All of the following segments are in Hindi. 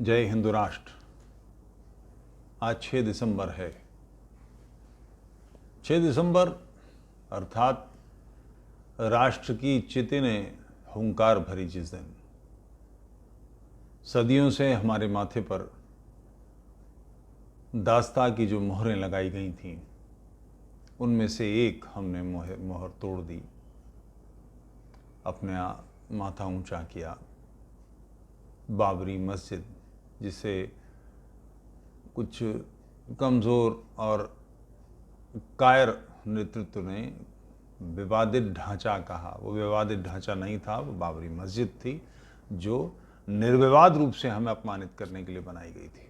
जय हिंदू राष्ट्र। आज 6 दिसंबर है। 6 दिसंबर अर्थात राष्ट्र की चिति ने हुंकार भरी जिस दिन सदियों से हमारे माथे पर दास्ता की जो मोहरें लगाई गई थीं, उनमें से एक हमने मोहर तोड़ दी, अपने माथा ऊंचा किया। बाबरी मस्जिद, जिसे कुछ कमज़ोर और कायर नेतृत्व ने विवादित ढांचा कहा, वो विवादित ढांचा नहीं था, वो बाबरी मस्जिद थी जो निर्विवाद रूप से हमें अपमानित करने के लिए बनाई गई थी।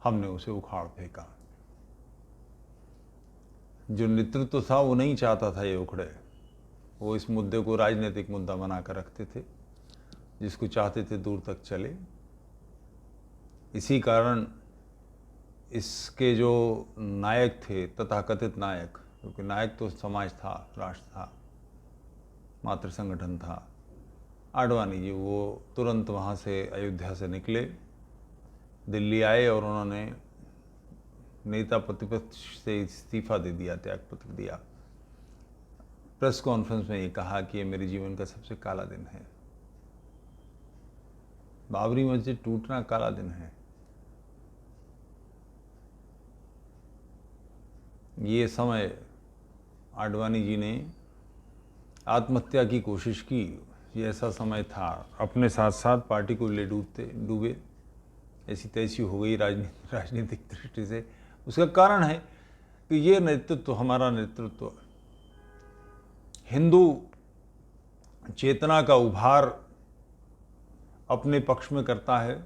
हमने उसे उखाड़ फेंका। जो नेतृत्व था वो नहीं चाहता था ये उखड़े। वो इस मुद्दे को राजनीतिक मुद्दा बनाकर रखते थे, जिसको चाहते थे दूर तक चले। इसी कारण इसके जो नायक थे, तथाकथित नायक, क्योंकि नायक तो समाज था, राष्ट्र था, मातृ संगठन था, आडवाणी जी, वो तुरंत वहाँ से अयोध्या से निकले, दिल्ली आए और उन्होंने नेता प्रतिपक्ष से इस्तीफा दे दिया, त्यागपत्र दिया। प्रेस कॉन्फ्रेंस में ये कहा कि ये मेरे जीवन का सबसे काला दिन है। बाबरी मस्जिद टूटना काला दिन है। ये समय आडवाणी जी ने आत्महत्या की कोशिश की, ये ऐसा समय था। अपने साथ साथ पार्टी को ले डूबे। ऐसी तैसी हो गई राजनीतिक दृष्टि से। उसका कारण है कि ये नेतृत्व, हमारा नेतृत्व, हिंदू चेतना का उभार अपने पक्ष में करता है।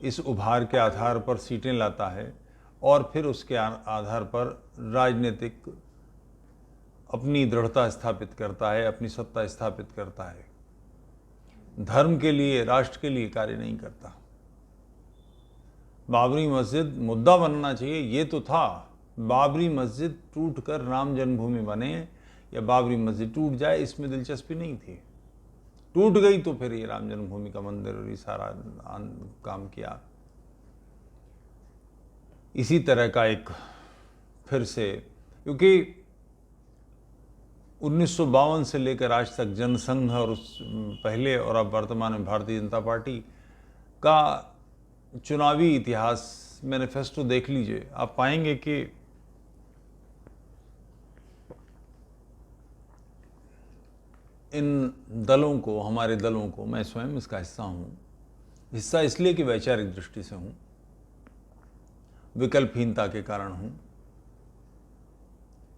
इस उभार के आधार पर सीटें लाता है और फिर उसके आधार पर राजनीतिक अपनी दृढ़ता स्थापित करता है, अपनी सत्ता स्थापित करता है। धर्म के लिए, राष्ट्र के लिए कार्य नहीं करता। बाबरी मस्जिद मुद्दा बनना चाहिए, ये तो था। बाबरी मस्जिद टूटकर राम जन्मभूमि बने या बाबरी मस्जिद टूट जाए, इसमें दिलचस्पी नहीं थी। टूट गई तो फिर ये राम जन्मभूमि का मंदिर और ये सारा काम किया। इसी तरह का एक फिर से, क्योंकि 1952 से लेकर आज तक जनसंघ और उस पहले और अब वर्तमान में भारतीय जनता पार्टी का चुनावी इतिहास, मैनिफेस्टो देख लीजिए, आप पाएंगे कि इन दलों को, हमारे दलों को, मैं स्वयं इसका हिस्सा हूँ, हिस्सा इसलिए कि वैचारिक दृष्टि से हूँ, विकल्पहीनता के कारण हूँ,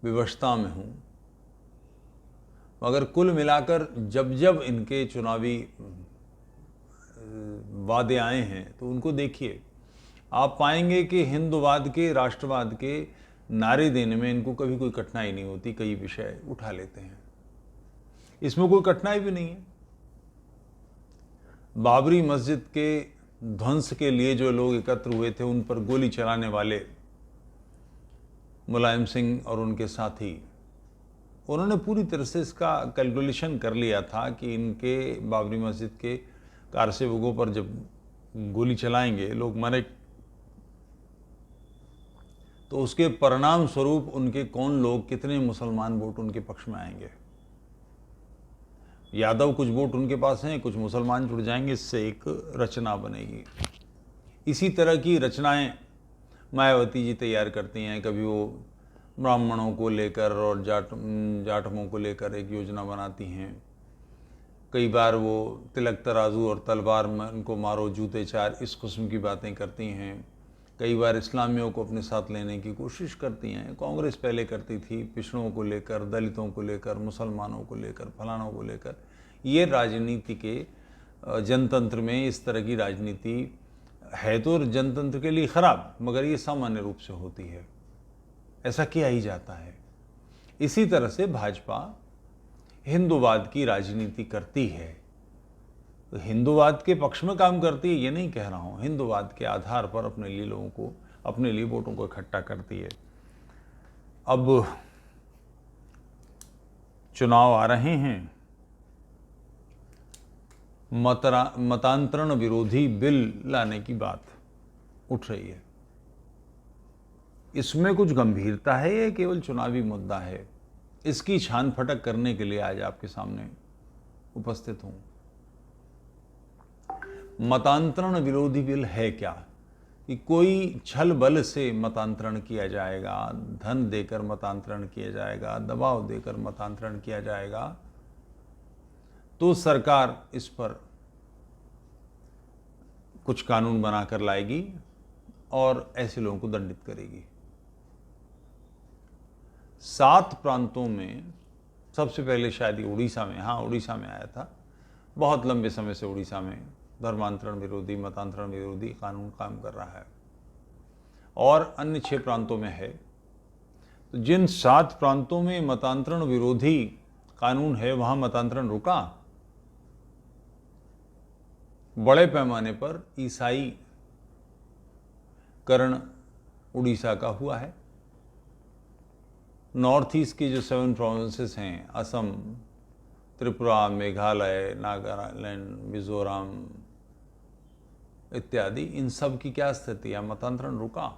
विवशता में हूँ, मगर कुल मिलाकर जब जब इनके चुनावी वादे आए हैं तो उनको देखिए, आप पाएंगे कि हिंदुवाद के, राष्ट्रवाद के नारे देने में इनको कभी कोई कठिनाई नहीं होती। कई विषय उठा लेते हैं, इसमें कोई कठिनाई भी नहीं है। बाबरी मस्जिद के ध्वंस के लिए जो लोग एकत्र हुए थे, उन पर गोली चलाने वाले मुलायम सिंह और उनके साथी, उन्होंने पूरी तरह से इसका कैलकुलेशन कर लिया था कि इनके बाबरी मस्जिद के कारसेवकों पर जब गोली चलाएंगे, लोग मरे, तो उसके परिणाम स्वरूप उनके कौन लोग, कितने मुसलमान वोट उनके पक्ष में आएंगे। यादव कुछ वोट उनके पास हैं, कुछ मुसलमान जुड़ जाएंगे, इससे एक रचना बनेगी। इसी तरह की रचनाएं मायावती जी तैयार करती हैं। कभी वो ब्राह्मणों को लेकर और जाटों को लेकर एक योजना बनाती हैं। कई बार वो तिलक तराजू और तलवार में उनको मारो जूते चार, इस किस्म की बातें करती हैं। कई बार इस्लामियों को अपने साथ लेने की कोशिश करती हैं। कांग्रेस पहले करती थी, पिछड़ों को लेकर, दलितों को लेकर, मुसलमानों को लेकर, फलानों को लेकर। ये राजनीति के जनतंत्र में इस तरह की राजनीति है तो जनतंत्र के लिए खराब, मगर ये सामान्य रूप से होती है, ऐसा किया ही जाता है। इसी तरह से भाजपा हिंदूवाद की राजनीति करती है, तो हिंदूवाद के पक्ष में काम करती है, ये नहीं कह रहा हूँ। हिंदूवाद के आधार पर अपने लिए लोगों को, अपने लिए वोटों को इकट्ठा करती है। अब चुनाव आ रहे हैं, मतांतरण विरोधी बिल लाने की बात उठ रही है। इसमें कुछ गंभीरता है, ये केवल चुनावी मुद्दा है? इसकी छान फटक करने के लिए आज आपके सामने उपस्थित हूं। मतांतरण विरोधी बिल है क्या? कि कोई छल बल से मतांतरण किया जाएगा, धन देकर मतांतरण किया जाएगा, दबाव देकर मतांतरण किया जाएगा, तो सरकार इस पर कुछ कानून बनाकर लाएगी और ऐसे लोगों को दंडित करेगी। 7 प्रांतों में, सबसे पहले शायद ये उड़ीसा में, हाँ उड़ीसा में आया था। बहुत लंबे समय से उड़ीसा में धर्मांतरण विरोधी, मतांतरण विरोधी कानून काम कर रहा है और अन्य 6 प्रांतों में है। तो जिन 7 प्रांतों में मतांतरण विरोधी कानून है, वहां मतांतरण रुका। बड़े पैमाने पर ईसाई करण उड़ीसा का हुआ है। नॉर्थ ईस्ट की जो 7 प्रोविंसेस हैं, असम, त्रिपुरा, मेघालय, नागालैंड, मिजोरम इत्यादि, इन सब की क्या स्थिति है? मतांतरण रुका।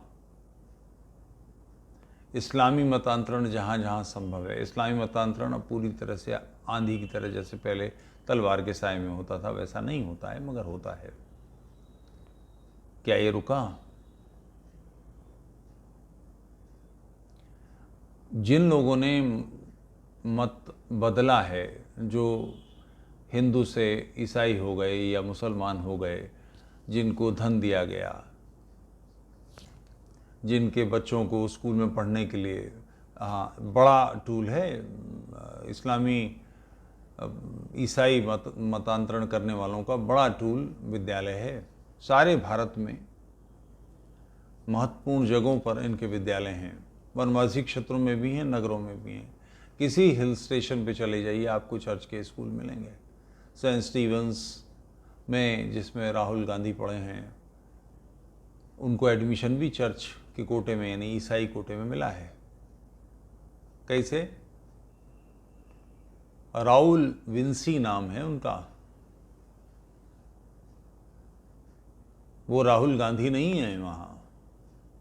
इस्लामी मतांतरण जहाँ जहाँ संभव है, इस्लामी मतांतरण अब पूरी तरह से आंधी की तरह, जैसे पहले तलवार के साए में होता था, वैसा नहीं होता है, मगर होता है। क्या ये रुका? जिन लोगों ने मत बदला है, जो हिंदू से ईसाई हो गए या मुसलमान हो गए, जिनको धन दिया गया, जिनके बच्चों को स्कूल में पढ़ने के लिए, हाँ बड़ा टूल है इस्लामी ईसाई मतांतरण करने वालों का बड़ा टूल विद्यालय है। सारे भारत में महत्वपूर्ण जगहों पर इनके विद्यालय हैं। वनवासी क्षेत्रों में भी हैं, नगरों में भी हैं। किसी हिल स्टेशन पे चले जाइए, आपको चर्च के स्कूल मिलेंगे। सेंट स्टीवेंस में, जिसमें राहुल गांधी पढ़े हैं, उनको एडमिशन भी चर्च के कोटे में, यानी ईसाई कोटे में मिला है। कैसे? राहुल विंसी नाम है उनका। वो राहुल गांधी नहीं है, वहाँ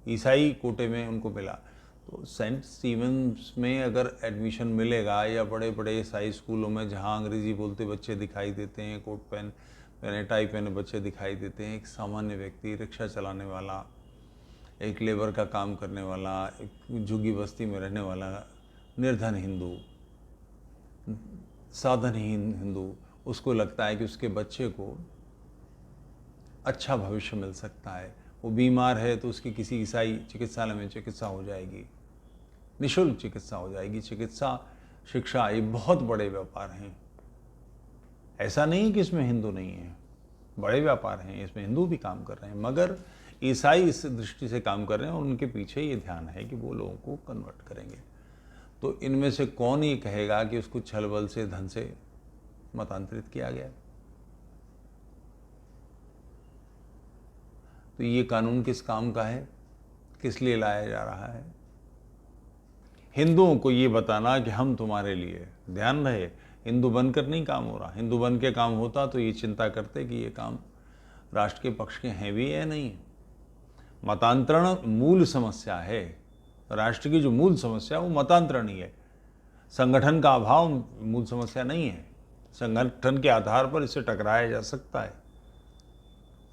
ईसाई कोटे में उनको मिला। तो सेंट स्टीवेंस में अगर एडमिशन मिलेगा, या बड़े बड़े ईसाई स्कूलों में जहाँ अंग्रेजी बोलते बच्चे दिखाई देते हैं, कोट पहने टाई पहने बच्चे दिखाई देते हैं, एक सामान्य व्यक्ति, रिक्शा चलाने वाला, एक लेबर का काम करने वाला, एक झुग्गी बस्ती में रहने वाला निर्धन हिंदू, साधनहीन हिंदू, उसको लगता है कि उसके बच्चे को अच्छा भविष्य मिल सकता है। वो बीमार है तो उसकी किसी ईसाई चिकित्सालय में चिकित्सा हो जाएगी, निःशुल्क चिकित्सा हो जाएगी। चिकित्सा, शिक्षा, ये बहुत बड़े व्यापार हैं। ऐसा नहीं कि इसमें हिंदू नहीं है, बड़े व्यापार हैं, इसमें हिंदू भी काम कर रहे हैं, मगर ईसाई इस दृष्टि से काम कर रहे हैं और उनके पीछे ये ध्यान है कि वो लोगों को कन्वर्ट करेंगे। तो इनमें से कौन ये कहेगा कि उसको छल बल से, धन से मतांतरित किया गया? तो ये कानून किस काम का है? किस लिए लाया जा रहा है? हिंदुओं को ये बताना कि हम तुम्हारे लिए, ध्यान रहे, हिंदू बनकर नहीं काम हो रहा। हिंदू बन के काम होता तो ये चिंता करते कि ये काम राष्ट्र के पक्ष के हैं भी या नहीं। मतांतरण मूल समस्या है। राष्ट्र की जो मूल समस्या वो मतांतरण ही है। संगठन का अभाव मूल समस्या नहीं है। संगठन के आधार पर इसे टकराया जा सकता है,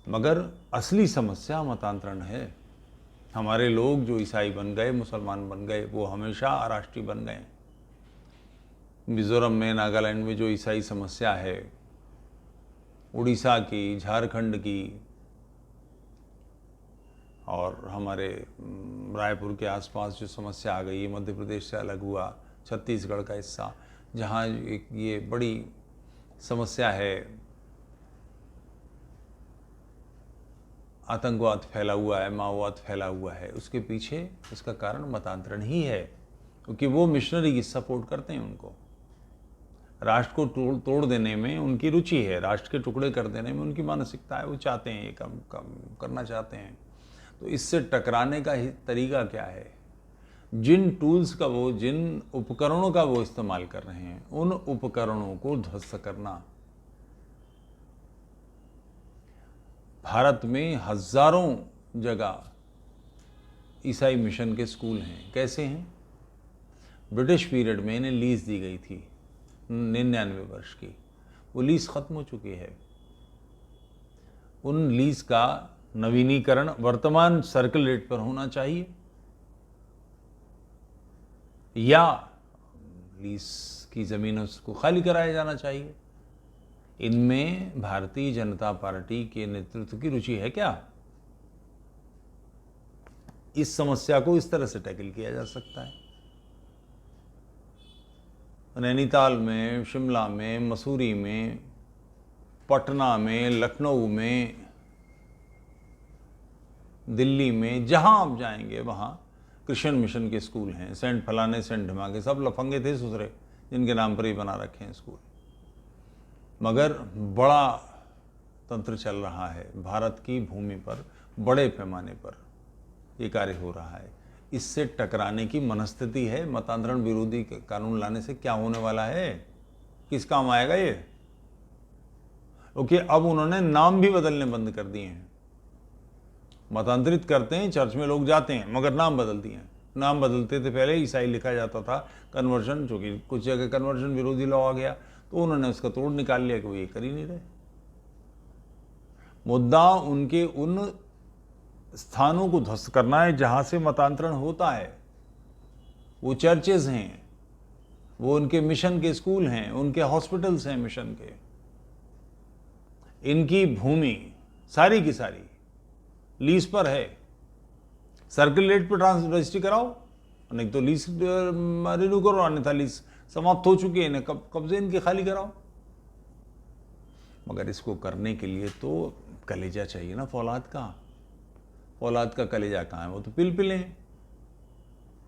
मगर असली समस्या मतांतरण है। हमारे लोग जो ईसाई बन गए, मुसलमान बन गए, वो हमेशा अराष्ट्रीय बन गए। मिजोरम में, नागालैंड में जो ईसाई समस्या है, उड़ीसा की, झारखंड की, और हमारे रायपुर के आसपास जो समस्या आ गई, मध्य प्रदेश से अलग हुआ, छत्तीसगढ़ का हिस्सा, जहाँ एक ये बड़ी समस्या है, आतंकवाद फैला हुआ है, माओवाद फैला हुआ है, उसके पीछे इसका कारण मतांतरण ही है, क्योंकि वो मिशनरी की सपोर्ट करते हैं उनको। राष्ट्र को तोड़ देने में उनकी रुचि है, राष्ट्र के टुकड़े कर देने में उनकी मानसिकता है, वो चाहते हैं ये काम करना चाहते हैं। तो इससे टकराने का तरीका क्या है? जिन टूल्स का वो, जिन उपकरणों का वो इस्तेमाल कर रहे हैं, उन उपकरणों को ध्वस्त करना। भारत में हजारों जगह ईसाई मिशन के स्कूल हैं। कैसे हैं? ब्रिटिश पीरियड में इन्हें लीज दी गई थी 99 वर्ष की, वो लीज खत्म हो चुकी है। उन लीज का नवीनीकरण वर्तमान सर्कल रेट पर होना चाहिए, या लीज की जमीनों को खाली कराया जाना चाहिए। इनमें भारतीय जनता पार्टी के नेतृत्व की रुचि है क्या? इस समस्या को इस तरह से टैकल किया जा सकता है। नैनीताल में, शिमला में, मसूरी में, पटना में, लखनऊ में, दिल्ली में, जहां आप जाएंगे वहां क्रिश्चियन मिशन के स्कूल हैं। सेंट फलाने, सेंट ढमाके, सब लफंगे थे सुसरे जिनके नाम पर ही बना रखे हैं स्कूल। मगर बड़ा तंत्र चल रहा है भारत की भूमि पर, बड़े पैमाने पर ये कार्य हो रहा है। इससे टकराने की मनस्थिति है। मतांतरण विरोधी कानून लाने से क्या होने वाला है? किस काम आएगा ये? क्योंकि अब उन्होंने नाम भी बदलने बंद कर दिए हैं। मतांतरित करते हैं, चर्च में लोग जाते हैं, मगर नाम बदल दिए हैं। नाम बदलते थे, पहले ईसाई लिखा जाता था, कन्वर्जन, जो कि कुछ जगह कन्वर्जन विरोधी लॉ आ गया तो उन्होंने उसका तोड़ निकाल लिया कि वो ये कर ही नहीं रहे। मुद्दा उनके उन स्थानों को ध्वस्त करना है जहां से मतांतरण होता है। वो चर्चेज हैं, वो उनके मिशन के स्कूल हैं, उनके हॉस्पिटल्स हैं मिशन के। इनकी भूमि सारी की सारी लीज पर है। सर्किल रेट पर रजिस्ट्री कराओ, नहीं तो लीज रिन्यू करो, अन्यथा लीज समाप्त हो चुकी है, इन्हें कब्जे इनके खाली कराओ। मगर इसको करने के लिए तो कलेजा चाहिए ना फौलाद का। फौलाद का कलेजा कहाँ है? वो तो पिलपिले हैं।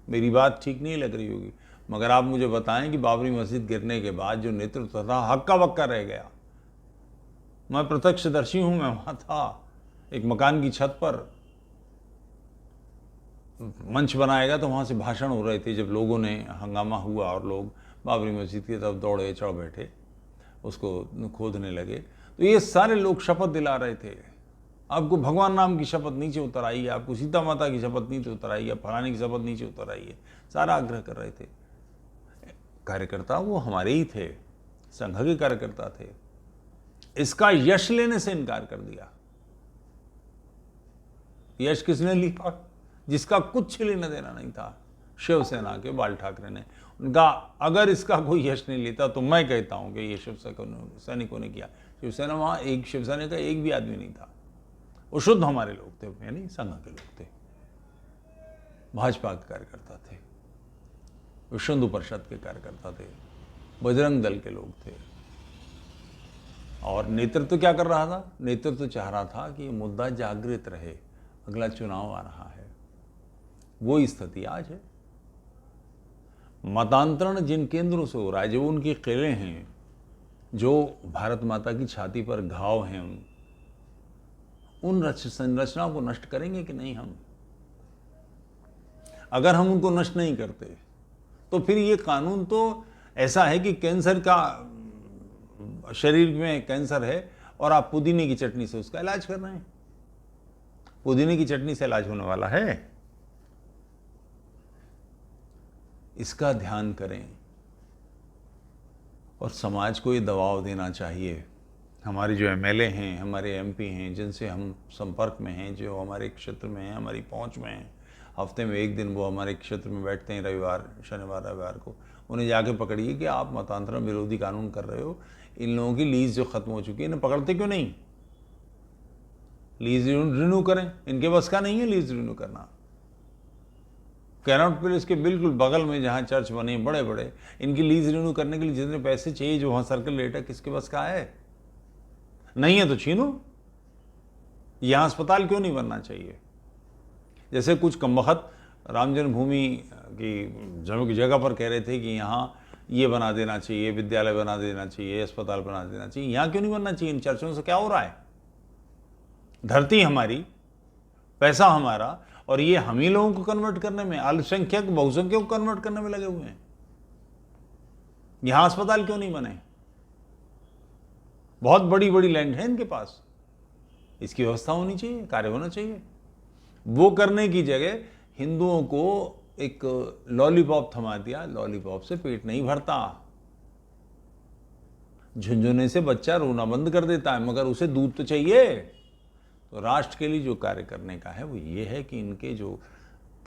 मेरी बात ठीक नहीं लग रही होगी, मगर आप मुझे बताएं कि बाबरी मस्जिद गिरने के बाद जो नेतृत्व था हक्का बक्का रह गया। मैं प्रत्यक्षदर्शी हूं, मैं वहां था। एक मकान की छत पर मंच बनाएगा तो वहां से भाषण हो रहे थे। जब लोगों ने हंगामा हुआ और लोग बाबरी मस्जिद की तरफ दौड़े, चढ़ बैठे, उसको खोदने लगे, तो ये सारे लोग शपथ दिला रहे थे, आपको भगवान नाम की शपथ नीचे उतर आई है, आपको सीता माता की शपथ नीचे उतर आई है, फलाने की शपथ नीचे उतर आई है, सारा आग्रह कर रहे थे। कार्यकर्ता वो हमारे ही थे, संघ के कार्यकर्ता थे। इसका यश लेने से इनकार कर दिया। यश किसने लिया? जिसका कुछ लेना देना नहीं था, शिवसेना के बाल ठाकरे ने। उनका अगर इसका कोई यश नहीं लेता तो मैं कहता हूं कि ये सैनिकों ने किया। शिवसेना, वहां एक शिवसेना का एक भी आदमी नहीं था, वो शुद्ध हमारे लोग थे, यानी संघ के लोग थे, भाजपा के कार्यकर्ता थे, विश्व हिंदू परिषद के कार्यकर्ता थे, बजरंग दल के लोग थे। और नेतृत्व क्या कर रहा था? नेतृत्व चाह रहा था कि ये मुद्दा जागृत रहे, अगला चुनाव आ रहा है। वो स्थिति आज है। मतांतरण जिन केंद्रों से हो रहा है, जो उनके किले हैं, जो भारत माता की छाती पर घाव हैं, उन संरचनाओं को नष्ट करेंगे कि नहीं हम? अगर हम उनको नष्ट नहीं करते तो फिर ये कानून तो ऐसा है कि कैंसर का, शरीर में कैंसर है और आप पुदीने की चटनी से उसका इलाज कर रहे हैं। पुदीने की चटनी से इलाज होने वाला है? इसका ध्यान करें और समाज को ये दबाव देना चाहिए। हमारे जो एमएलए हैं, हमारे एमपी हैं, जिनसे हम संपर्क में हैं, जो हमारे क्षेत्र में हैं, हमारी पहुंच में हैं, हफ्ते में एक दिन वो हमारे क्षेत्र में बैठते हैं, रविवार, शनिवार रविवार को, उन्हें जाके पकड़िए कि आप मतांतरण विरोधी कानून कर रहे हो। इन लोगों की लीज जो खत्म हो चुकी है, इन्हें पकड़ते क्यों नहीं? लीज रिन्यू करें। इनके बस का नहीं है लीज रिन्यू करना। कैनॉट पैलेस के बिल्कुल बगल में जहां चर्च बने बड़े बड़े, इनकी लीज रिन्यू करने के लिए जितने पैसे चाहिए, जो वहां सर्कल रेट है, किसके बस का है? नहीं है तो छीनो। यहां अस्पताल क्यों नहीं बनना चाहिए? जैसे कुछ कमबख्त राम जन्मभूमि की जगह पर कह रहे थे कि यहाँ ये बना देना चाहिए, विद्यालय बना देना चाहिए, अस्पताल बना देना चाहिए। यहाँ क्यों नहीं बनना चाहिए? इन चर्चों से क्या हो रहा है? धरती हमारी, पैसा हमारा, और ये हम ही लोगों को कन्वर्ट करने में, अल्पसंख्यक बहुसंख्यक को कन्वर्ट करने में लगे हुए हैं। यहां अस्पताल क्यों नहीं बने? बहुत बड़ी बड़ी लैंड है इनके पास, इसकी व्यवस्था होनी चाहिए, कार्य होना चाहिए। वो करने की जगह हिंदुओं को एक लॉलीपॉप थमा दिया, लॉलीपॉप से पेट नहीं भरता। झुंझुने से बच्चा रोना बंद कर देता है, मगर उसे दूध तो चाहिए। तो राष्ट्र के लिए जो कार्य करने का है वो ये है कि इनके जो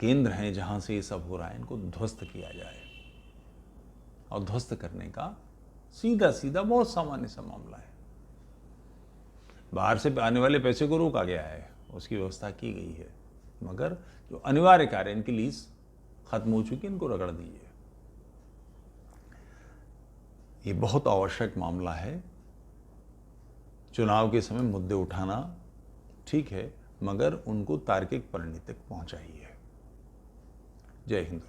केंद्र हैं जहां से ये सब हो रहा है, इनको ध्वस्त किया जाए। और ध्वस्त करने का सीधा सीधा बहुत सामान्य सा मामला है। बाहर से आने वाले पैसे को रोका गया है, उसकी व्यवस्था की गई है, मगर जो अनिवार्य कार्य इनकी लीज खत्म हो चुकी है, इनको रगड़ दीजिए। ये बहुत आवश्यक मामला है। चुनाव के समय मुद्दे उठाना ठीक है, मगर उनको तार्किक परिणति तक पहुंचाइए। जय हिंद।